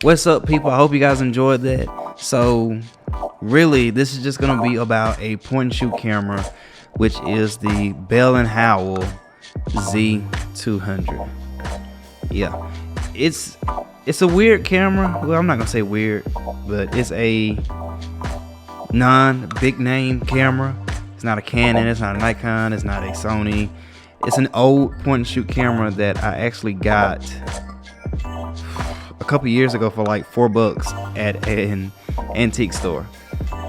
What's up, people? I hope you guys enjoyed that. So really, this is just gonna be about a point and shoot camera, which is the Bell & Howell Z200. Yeah, it's a weird camera. Well, I'm not gonna say weird, but it's a non-big name camera. It's not a Canon, it's not a Nikon, it's not a Sony. It's an old point and shoot camera that I actually got a couple years ago for like $4 at an antique store,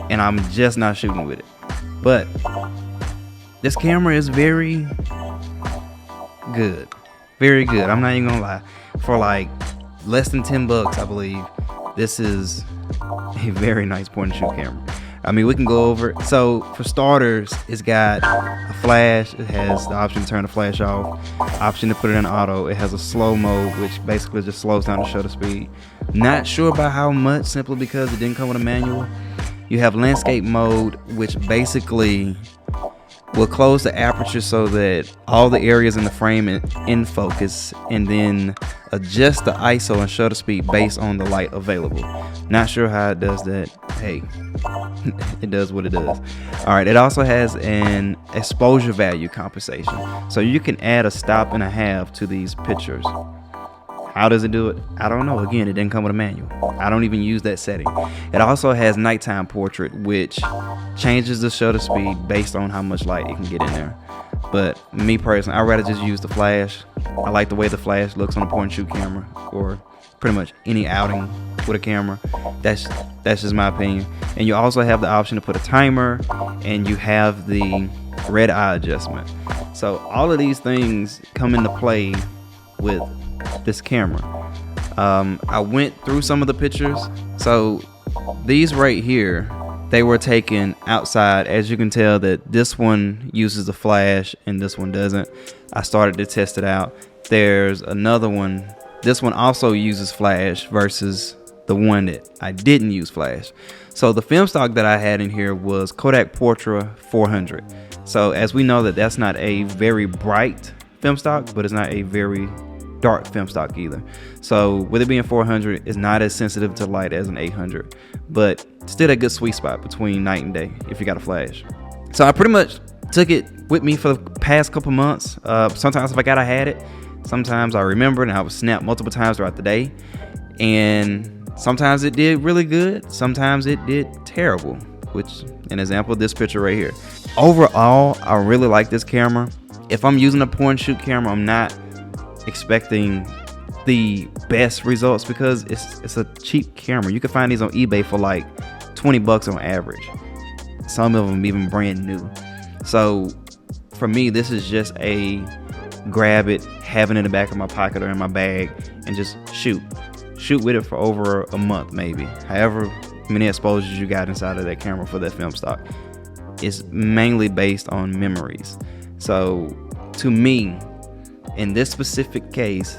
and I'm just not shooting with it. But this camera is very good, very good. I'm not even gonna lie. For like less than $10, I believe, this is a very nice point and shoot camera. I mean, we can go over it. So for starters, it's got a flash. It has the option to turn the flash off, option to put it in auto. It has a slow mode, which basically just slows down the shutter speed. Not sure about how much, simply because it didn't come with a manual. You have landscape mode, which basically will close the aperture so that all the areas in the frame are in focus, and then adjust the ISO and shutter speed based on the light available. Not sure how it does that. Hey, it does what it does. All right, it also has an exposure value compensation, so you can add a stop and a half to these pictures. How does it do it? I don't know. Again, it didn't come with a manual. I don't even use that setting. It also has nighttime portrait, which changes the shutter speed based on how much light it can get in there. But me personally, I'd rather just use the flash. I like the way the flash looks on a point and shoot camera, or pretty much any outing with a camera. That's just my opinion. And you also have the option to put a timer, and you have the red eye adjustment. So all of these things come into play with this camera. I went through some of the pictures. So these right here, they were taken outside. As you can tell that this one uses the flash and this one doesn't. I started to test it out. There's another one. This one also uses flash versus the one that I didn't use flash. So the film stock that I had in here was Kodak Portra 400. So as we know, that's not a very bright film stock, but it's not a very dark film stock either. So with it being 400, it's not as sensitive to light as an 800, but still a good sweet spot between night and day if you got a flash. So I pretty much took it with me for the past couple months. Sometimes if I gotta had it, sometimes I remembered and I would snap multiple times throughout the day, and sometimes it did really good, sometimes it did terrible, which an example, this picture right here. Overall, I really like this camera. If I'm using a point and shoot camera, I'm not expecting the best results because it's a cheap camera. You can find these on eBay for like $20 on average, some of them even brand new. So for me, this is just a grab it, have it in the back of my pocket or in my bag, and just shoot with it for over a month, maybe however many exposures you got inside of that camera for that film stock. It's mainly based on memories. So to me, in this specific case,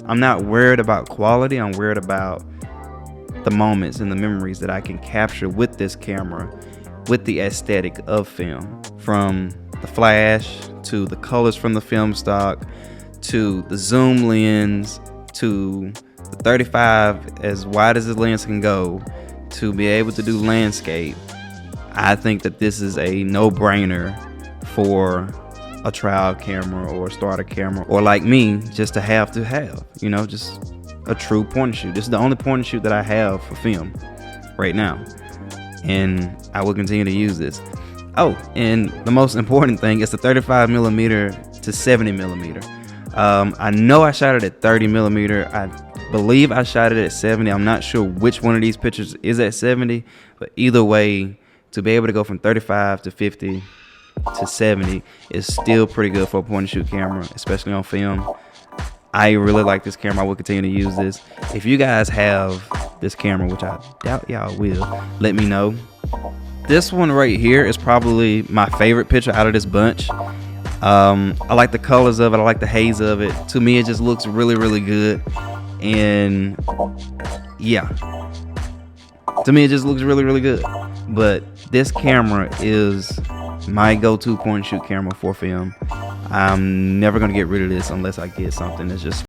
I'm not worried about quality. I'm worried about the moments and the memories that I can capture with this camera, with the aesthetic of film, from the flash to the colors from the film stock to the zoom lens to the 35 as wide as the lens can go to be able to do landscape. I think that this is a no-brainer for a trial camera or a starter camera, or like me, just to have, you know, just a true point and shoot. This is the only point and shoot that I have for film right now, and I will continue to use this. Oh, and the most important thing is the 35mm to 70mm. I know I shot it at 30mm. I believe I shot it at 70. I'm not sure which one of these pictures is at 70, but either way, to be able to go from 35 to 50 to 70 is still pretty good for a point and shoot camera, especially on film. I really like this camera. I will continue to use this. If you guys have this camera, which I doubt y'all will, let me know. This one right here is probably my favorite picture out of this bunch. I like the colors of it. I like the haze of it. To me, it just looks really, really good. And yeah, to me, it just looks really, really good. But this camera is my go-to point and shoot camera for film. I'm never gonna get rid of this unless I get something that's just